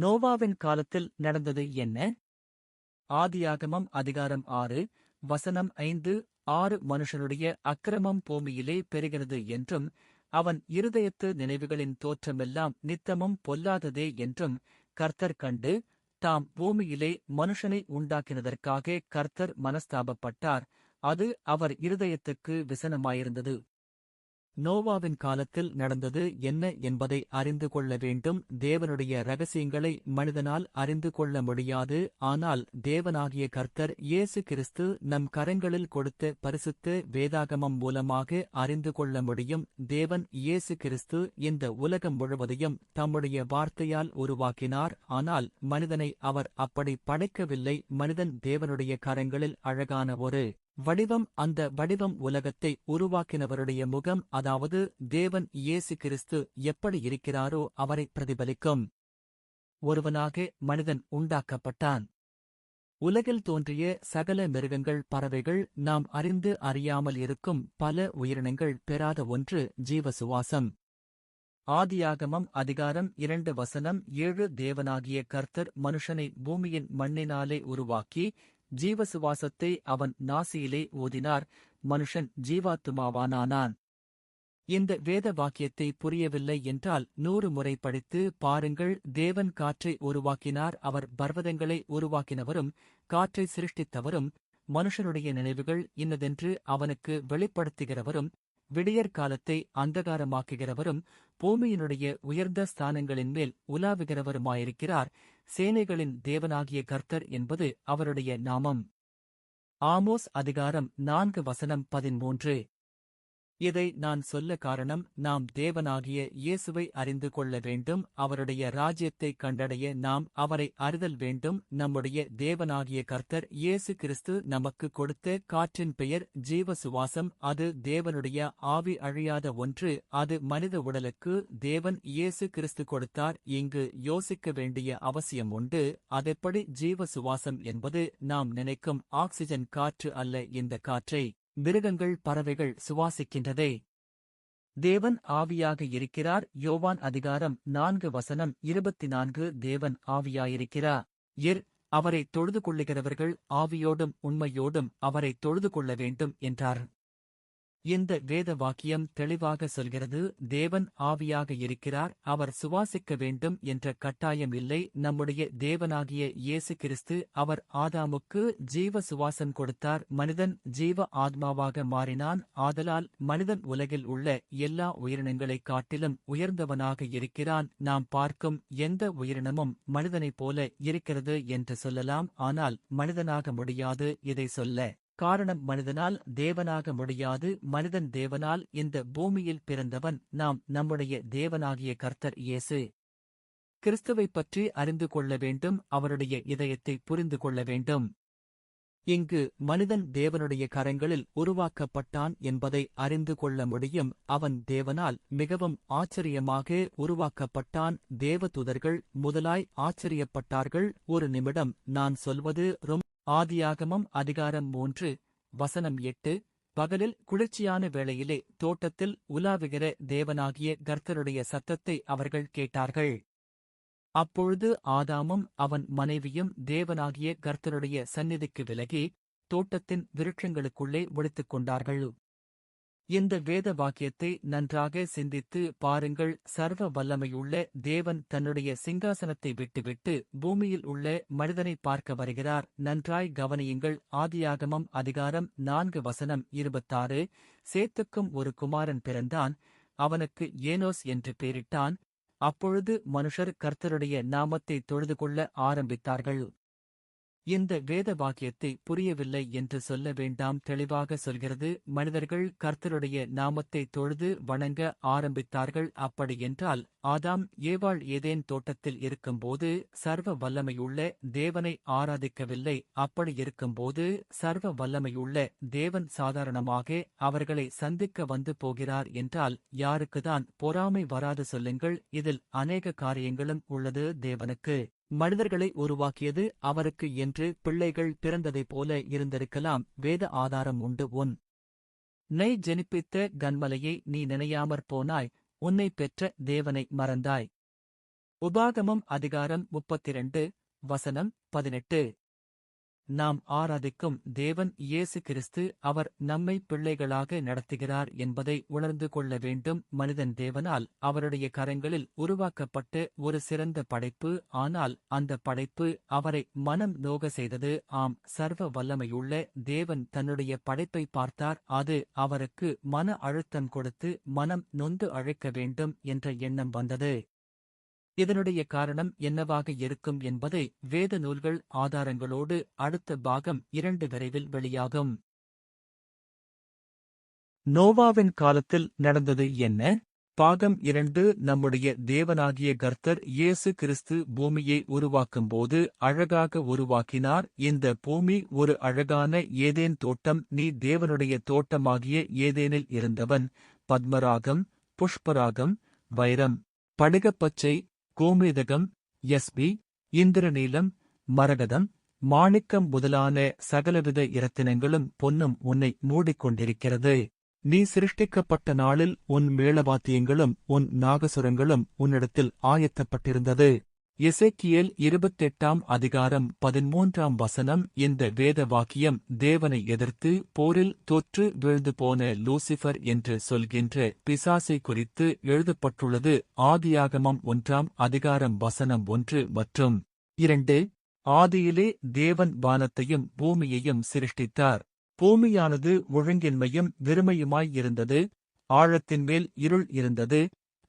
நோவாவின் காலத்தில் நடந்தது என்ன? ஆதியாகமம் அதிகாரம் 6, வசனம் 5-6 மனுஷனுடைய அக்கிரமம் பூமியிலே பெருகிறது என்றும், அவன் இருதயத்து நினைவுகளின் தோற்றமெல்லாம் நித்தமும் பொல்லாததே என்றும் கர்த்தர் கண்டு, தாம் பூமியிலே மனுஷனை உண்டாக்கினதற்காக கர்த்தர் மனஸ்தாபப்பட்டார். அது அவர் இருதயத்துக்கு விசனமாயிருந்தது. நோவாவின் காலத்தில் நடந்தது என்ன என்பதை அறிந்து கொள்ள வேண்டும். தேவனுடைய இரகசியங்களை மனிதனால் அறிந்து கொள்ள முடியாது. ஆனால் தேவனாகிய கர்த்தர் இயேசு கிறிஸ்து நம் கரங்களில் கொடுத்த பரிசுத்த வேதாகமம் மூலமாக அறிந்து கொள்ள முடியும். தேவன் இயேசு கிறிஸ்து இந்த உலகம் முழுவதையும் தம்முடைய வார்த்தையால் உருவாக்கினார். ஆனால் மனிதனை அவர் அப்படி படைக்கவில்லை. மனிதன் தேவனுடைய கரங்களில் அழகான ஒரு வடிவம். அந்த வடிவம் உலகத்தை உருவாக்கினவருடைய முகம், அதாவது தேவன் இயேசு கிறிஸ்து எப்படி இருக்கிறாரோ அவரை பிரதிபலிக்கும் ஒருவனாக மனிதன் உண்டாக்கப்பட்டான். உலகில் தோன்றிய சகல மிருகங்கள், பறவைகள், நாம் அறிந்து அறியாமல் இருக்கும் பல உயிரினங்கள் பெறாத ஒன்று ஜீவசுவாசம். ஆதியாகமம் அதிகாரம் 2 வசனம் 7 தேவனாகிய கர்த்தர் மனுஷனை பூமியின் மண்ணினாலே உருவாக்கி ஜீவசுவாசத்தை அவன் நாசியிலே ஊதினார். மனுஷன் ஜீவாத்துமாவானானான். இந்த வேத வாக்கியத்தை புரியவில்லை என்றால் 100 முறை படித்து பாருங்கள். தேவன் காற்றை உருவாக்கினார். அவர் பர்வதங்களை உருவாக்கினவரும் காற்றை சிருஷ்டித்தவரும் மனுஷனுடைய நினைவுகள் இன்னதென்று அவனுக்கு வெளிப்படுத்துகிறவரும் விடியற்காலத்தை அந்தகாரமாக்குகிறவரும் பூமியினுடைய உயர்ந்த ஸ்தானங்களின் மேல் உலாவுகிறவருமாயிருக்கிறார். சேனைகளின் தேவனாகிய கர்த்தர் என்பது அவருடைய நாமம். ஆமோஸ் அதிகாரம் 4 வசனம் 13. இதை நான் சொல்ல காரணம், நாம் தேவனாகிய இயேசுவை அறிந்து கொள்ள வேண்டும். அவருடைய ராஜ்யத்தை கண்டடைய நாம் அவரை அறிதல் வேண்டும். நம்முடைய தேவனாகிய கர்த்தர் இயேசு கிறிஸ்து நமக்கு கொடுத்த காற்றின் பெயர் ஜீவ சுவாசம். அது தேவனுடைய ஆவி, அழியாத ஒன்று. அது மனித உடலுக்கு தேவன் இயேசு கிறிஸ்து கொடுத்தார். இங்கு யோசிக்க வேண்டிய அவசியம் உண்டு. அதெப்படி ஜீவ சுவாசம் என்பது நாம் நினைக்கும் ஆக்சிஜன் காற்று அல்ல. இந்த காற்றை மிருகங்கள், பறவைகள் சுவாசிக்கின்றதே. தேவன் ஆவியாக இருக்கிறார். யோவான் அதிகாரம் 4 வசனம் 24 தேவன் ஆவியாயிருக்கிறார். அவரை தொழுது கொள்ளுகிறவர்கள் ஆவியோடும் உண்மையோடும் அவரை தொழுது கொள்ள வேண்டும் என்றார். இந்த வேத வாக்கியம் தெளிவாக சொல்கிறது, தேவன் ஆவியாக இருக்கிறார். அவர் சுவாசிக்க வேண்டும் என்ற கட்டாயம் இல்லை. நம்முடைய தேவனாகிய இயேசு கிறிஸ்து அவர் ஆதாமுக்கு ஜீவ சுவாசம் கொடுத்தார். மனிதன் ஜீவ ஆத்மாவாக மாறினான். ஆதலால் மனிதன் உலகில் உள்ள எல்லா உயிரினங்களைக் காட்டிலும் உயர்ந்தவனாக இருக்கிறான். நாம் பார்க்கும் எந்த உயிரினமும் மனிதனைப் போல இருக்கிறது என்று சொல்லலாம். ஆனால் மனிதனாக முடியாது இதை சொல்ல. காரணம், மனிதனால் தேவனாக முடியாது. மனிதன் தேவனால் இந்த பூமியில் பிறந்தவன். நாம் நம்முடைய தேவனாகிய கர்த்தர் இயேசு கிறிஸ்துவைப் பற்றி அறிந்து கொள்ள வேண்டும். அவருடைய இதயத்தை புரிந்து கொள்ள வேண்டும். இங்கு மனிதன் தேவனுடைய கரங்களில் உருவாக்கப்பட்டான் என்பதை அறிந்து கொள்ள முடியும். அவன் தேவனால் மிகவும் ஆச்சரியமாக உருவாக்கப்பட்டான். தேவதூதர்கள் முதலாய் ஆச்சரியப்பட்டார்கள். ஒரு நிமிடம், நான் சொல்வது ஆதியாகமம் அதிகாரம் 3 வசனம் 8. பகலில் குளிர்ச்சியான வேளையிலே தோட்டத்தில் உலாவுகிற தேவனாகிய கர்த்தருடைய சத்தத்தை அவர்கள் கேட்டார்கள். அப்பொழுது ஆதாமும் அவன் மனைவியும் தேவனாகிய கர்த்தருடைய சந்நிதிக்கு விலகி தோட்டத்தின் விருட்சங்களுக்குள்ளே ஒளித்துக் கொண்டார்கள். இந்த வேத வாக்கியத்தை நன்றாக சிந்தித்து பாருங்கள். சர்வ வல்லமையுள்ள தேவன் தன்னுடைய சிங்காசனத்தை விட்டுவிட்டு பூமியில் உள்ள மனிதனை பார்க்க வருகிறார். நன்றாய் கவனியுங்கள். ஆதியாகமம் அதிகாரம் 4 வசனம் 26. சேத்துக்கும் ஒரு குமாரன் பிறந்தான். அவனுக்கு ஏனோஸ் என்று பெயரிட்டான். அப்பொழுது மனுஷர் கர்த்தருடைய நாமத்தை தொழுது கொள்ள ஆரம்பித்தார்கள். இந்த வேத வாக்கியத்தை புரியவில்லை என்று சொல்ல வேண்டாம். தெளிவாக சொல்கிறது. மனிதர்கள் கர்த்தருடைய நாமத்தை தொழுது வணங்க ஆரம்பித்தார்கள். அப்படியென்றால் ஆதாம் ஏவாள் ஏதேன் தோட்டத்தில் இருக்கும்போது சர்வ வல்லமையுள்ள தேவனை ஆராதிக்கவில்லை. அப்படி இருக்கும்போது சர்வ வல்லமையுள்ள தேவன் சாதாரணமாக அவர்களை சந்திக்க வந்து போகிறார் என்றால் யாருக்குதான் பொறாமை வராது சொல்லுங்கள். இதில் அநேக காரியங்களும் உள்ளது. தேவனுக்கு மனிதர்களை உருவாக்கியது அவருக்கு என்று பிள்ளைகள் பிறந்ததைப் போல இருந்திருக்கலாம். வேத ஆதாரம் உண்டு. உன்னை ஜெனிப்பித்த கன்மலையை நீ நினையாமற் போனாய். உன்னை பெற்ற தேவனை மறந்தாய். உபாகமம் அதிகாரம் 32 வசனம் 18. நாம் ஆராதிக்கும் தேவன் இயேசு கிறிஸ்து. அவர் நம்மை பிள்ளைகளாக நடத்துகிறார் என்பதை உணர்ந்து கொள்ள வேண்டும். மனிதன் தேவனால் அவருடைய கரங்களில் உருவாக்கப்பட்ட ஒரு சிறந்த படைப்பு. ஆனால் அந்த படைப்பு அவரை மனம் நோக செய்தது. ஆம், சர்வ வல்லமையுள்ள தேவன் தன்னுடைய படைப்பை பார்த்தார். அது அவருக்கு மன அழுத்தம் கொடுத்து மனம் நொந்து அழைக்க வேண்டும் என்ற எண்ணம் வந்தது. இதனுடைய காரணம் என்னவாக இருக்கும் என்பதை வேத நூல்கள் ஆதாரங்களோடு அடுத்த பாகம் 2 விரைவில் வெளியாகும். நோவாவின் காலத்தில் நடந்தது என்ன? பாகம் 2. நம்முடைய தேவனாகிய கர்த்தர் இயேசு கிறிஸ்து பூமியை உருவாக்கும்போது அழகாக உருவாக்கினார். இந்த பூமி ஒரு அழகான ஏதேன் தோட்டம். நீ தேவனுடைய தோட்டமாகிய ஏதேனில் இருந்தவன். பத்மராகம், புஷ்பராகம், வைரம், படுகப்பச்சை, கோமேதகம், யஸ்பி, இந்திரநீலம், மரகதம், மாணிக்கம் முதலான சகலவித இரத்தினங்களும் பொன்னும் உன்னை மூடிக்கொண்டிருக்கிறது. நீ சிருஷ்டிக்கப்பட்ட நாளில் உன் மேளவாத்தியங்களும் உன் நாகசுரங்களும் உன்னிடத்தில் ஆயத்தப்பட்டிருந்தது. எசேக்கியேல் 28 அதிகாரம் 13 வசனம். இந்த வேத வாக்கியம் தேவனை எதிர்த்து போரில் தோற்று வீழ்ந்து போன லூசிபர் என்று சொல்கின்ற பிசாசை குறித்து எழுதப்பட்டுள்ளது. ஆதியாகமம் 1 அதிகாரம் வசனம் 1 மற்றும் 2. ஆதியிலே தேவன் வானத்தையும் பூமியையும் சிருஷ்டித்தார். பூமியானது ஒழுங்கின்மையும் வெறுமையுமாயிருந்தது. ஆழத்தின்மேல் இருள் இருந்தது.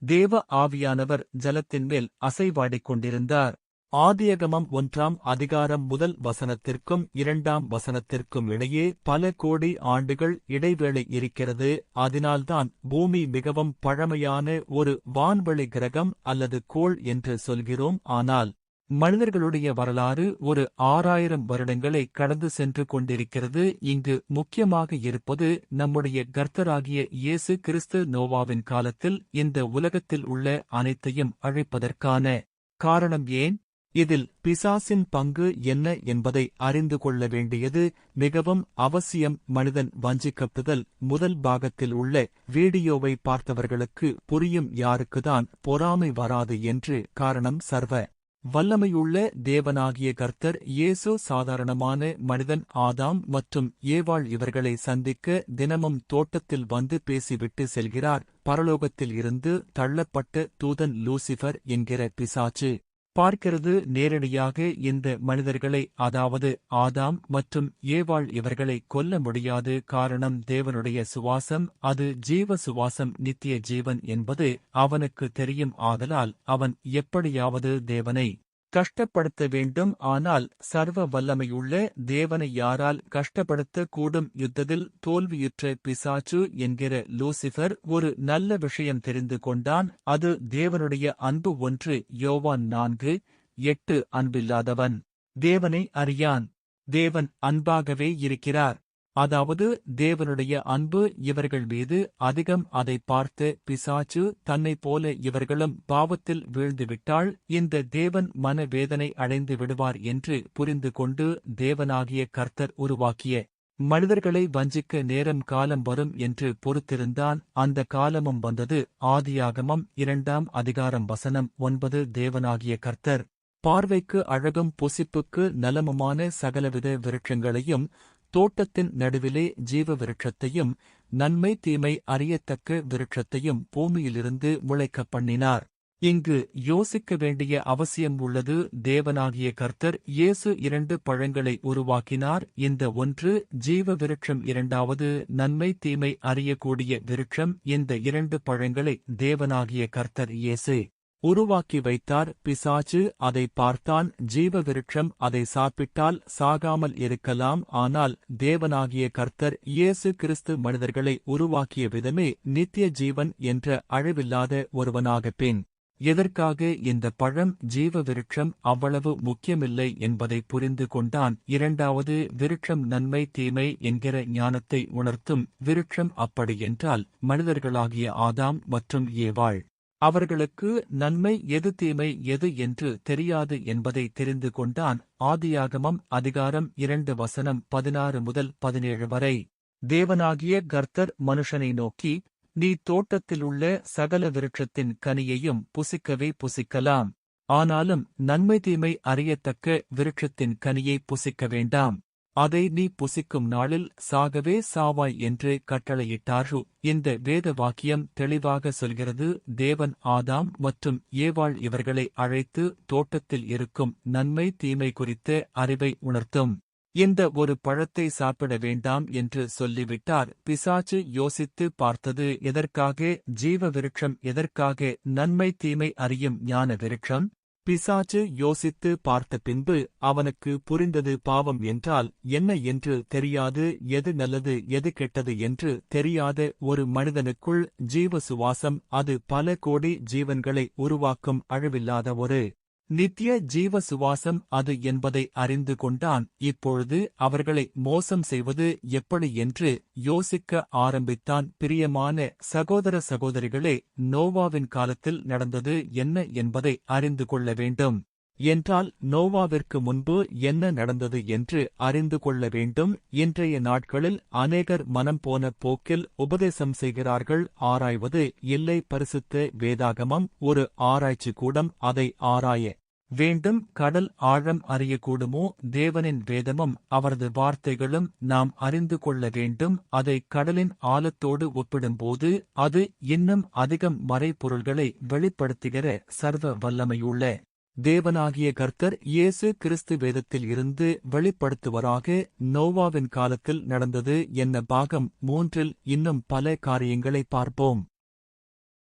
தேவ ஆவியானவர் ஜலத்தின்மேல் அசைவாடிக் கொண்டிருந்தார். ஆதியாகமம் 1 அதிகாரம் 1 வசனத்திற்கும் 2 வசனத்திற்கும் இடையே பல கோடி ஆண்டுகள் இடைவேளை இருக்கிறது. அதனால்தான் பூமி மிகவும் பழமையான ஒரு வான்வெளி கிரகம் அல்லது கோள் என்று சொல்கிறோம். ஆனால் மனிதர்களுடைய வரலாறு ஒரு 6000 வருடங்களை கடந்து சென்று கொண்டிருக்கிறது. இங்கு முக்கியமாக இருப்பது நம்முடைய கர்த்தராகிய இயேசு கிறிஸ்து நோவாவின் காலத்தில் இந்த உலகத்தில் உள்ள அனைத்தையும் அழிப்பதற்கான காரணம் ஏன்? இதில் பிசாசின் பங்கு என்ன என்பதை அறிந்து கொள்ள வேண்டியது மிகவும் அவசியம். மனிதன் வஞ்சிக்கப்படுதல் முதல் பாகத்தில் உள்ள வீடியோவை பார்த்தவர்களுக்கு புரியும். யாருக்குதான் பொறாமை வராது என்று. காரணம், சர்வ வல்லமையுள்ள தேவனாகிய கர்த்தர் இயேசு சாதாரணமான மனிதன் ஆதாம் மற்றும் ஏவாள் இவர்களை சந்திக்க தினமும் தோட்டத்தில் வந்து பேசிவிட்டு செல்கிறார். பரலோகத்தில் இருந்து தள்ளப்பட்ட தூதன் லூசிபர் என்கிற பிசாசு பார்க்கிறது நேரடியாக இந்த மனிதர்களை, அதாவது ஆதாம் மற்றும் ஏவாள் இவர்களை கொல்ல முடியாது. காரணம், தேவனுடைய சுவாசம், அது ஜீவ சுவாசம், நித்திய ஜீவன் என்பது அவனுக்கு தெரியும். ஆதலால் அவன் எப்படியாவது தேவனை கஷ்டப்படுத்த வேண்டும். ஆனால் சர்வ வல்லமையுள்ள தேவனை யாரால் கஷ்டப்படுத்த கூடும்? யுத்தத்தில் தோல்வியுற்ற பிசாசு என்கிற லூசிபர் ஒரு நல்ல விஷயம் தெரிந்து கொண்டான். அது தேவனுடைய அன்பு. 1 யோவான் 4:8. அன்பில்லாதவன் தேவனை அறியான். தேவன் அன்பாகவே இருக்கிறார். அதாவது தேவனுடைய அன்பு இவர்கள் மீது அதிகம். அதை பார்த்த பிசாசு தன்னைப் போல இவர்களும் பாவத்தில் வீழ்ந்துவிட்டால் இந்த தேவன் மனவேதனை அடைந்து விடுவார் என்று புரிந்து கொண்டு தேவனாகிய கர்த்தர் உருவாக்கிய மனிதர்களை வஞ்சிக்க நேரம் காலம் வரும் என்று பொறுத்திருந்தான். அந்த காலமும் வந்தது. ஆதியாகமம் 2 அதிகாரம் வசனம் 9. தேவனாகிய கர்த்தர் பார்வைக்கு அழகும் புசிப்புக்கு நலமுமான சகலவித விருட்சங்களையும் தோட்டத்தின் நடுவிலே ஜீவ விருட்சத்தையும் நன்மை தீமை அறியத்தக்க விருட்சத்தையும் பூமியிலிருந்து முளைக்கப் பண்ணினார். இங்கு யோசிக்க வேண்டிய அவசியம் உள்ளது. தேவனாகிய கர்த்தர் இயேசு 2 பழங்களை உருவாக்கினார். இந்த ஒன்று ஜீவ விருட்சம், 2வது நன்மை தீமை அறியக்கூடிய விருட்சம். இந்த 2 பழங்களை தேவனாகிய கர்த்தர் இயேசு உருவாக்கி வைத்தார். பிசாசு அதை பார்த்தான். ஜீவ விருட்சம், அதை சாப்பிட்டால் சாகாமல் இருக்கலாம். ஆனால் தேவனாகிய கர்த்தர் இயேசு கிறிஸ்து மனிதர்களை உருவாக்கிய விதமே நித்திய ஜீவன் என்ற அழிவில்லாத ஒருவனாகப் பின். எதற்காக இந்த பழம், ஜீவ விருட்சம் அவ்வளவு முக்கியமில்லை என்பதை புரிந்து கொண்டான். 2வது விருட்சம் நன்மை தீமை என்கிற ஞானத்தை உணர்த்தும் விருட்சம். அப்படியென்றால் மனிதர்களாகிய ஆதாம் மற்றும் ஏவாள் அவர்களுக்கு நன்மை எது தீமை எது என்று தெரியாது என்பதை தெரிந்து கொண்டான். ஆதியாகமம் அதிகாரம் 2 வசனம் 16 முதல் 17 வரை. தேவனாகிய கர்த்தர் மனுஷனை நோக்கி, நீ தோட்டத்திலுள்ள சகல விருட்சத்தின் கனியையும் புசிக்கவே புசிக்கலாம். ஆனாலும் நன்மை தீமை அறியத்தக்க விருட்சத்தின் கனியை புசிக்க வேண்டாம். அதை நீ புசிக்கும் நாளில் சாகவே சாவாய் என்று கட்டளையிட்டாரு. இந்த வேத வாக்கியம் தெளிவாக சொல்கிறது. தேவன் ஆதாம் மற்றும் ஏவாள் இவர்களை அழைத்து தோட்டத்தில் இருக்கும் நன்மை தீமை குறித்த அறிவை உணர்த்தும். இந்த ஒரு பழத்தை சாப்பிட வேண்டாம் என்று சொல்லிவிட்டார். பிசாசு யோசித்து பார்த்தது, எதற்காக ஜீவ விருட்சம், எதற்காக நன்மை தீமை அறியும் ஞான விருட்சம்? பிசாசு யோசித்து பார்த்த பின்பு அவனுக்கு புரிந்தது, பாவம் என்றால் என்ன என்று தெரியாது, எது நல்லது எது கெட்டது என்று தெரியாத ஒரு மனிதனுக்குள் ஜீவ சுவாசம், அது பல கோடி ஜீவன்களை உருவாக்கும் அழிவில்லாத ஒரு நித்திய ஜீவ சுவாசம் அது என்பதை அறிந்து கொண்டான். இப்பொழுது அவர்களை மோசம் செய்வது எப்படி என்று யோசிக்க ஆரம்பித்தான். பிரியமான சகோதர சகோதரிகளே, நோவாவின் காலத்தில் நடந்தது என்ன என்பதை அறிந்து கொள்ள வேண்டும் என்றால் நோவாவிற்கு முன்பு என்ன நடந்தது என்று அறிந்து கொள்ள வேண்டும். இன்றைய நாட்களில் அநேகர் மனம் போன போக்கில் உபதேசம் செய்கிறார்கள். ஆராய்வது இல்லை. பரிசுத்த வேதாகமம் ஒரு ஆராய்ச்சி கூடம், அதை ஆராய வேண்டும். கடல் ஆழம் அறியக்கூடுமோ? தேவனின் வேதமும் அவரது வார்த்தைகளும் நாம் அறிந்து கொள்ள வேண்டும். அதை கடலின் ஆழத்தோடு ஒப்பிடும்போது அது இன்னும் அதிகம் மறைபொருள்களை வெளிப்படுத்துகிற சர்வ வல்லமையுள்ள தேவனாகிய கர்த்தர் இயேசு கிறிஸ்து வேதத்தில் இருந்து வெளிப்படுத்துவராக. நோவாவின் காலத்தில் நடந்தது என்ன? பாகம் 3 இன்னும் பல காரியங்களை பார்ப்போம்.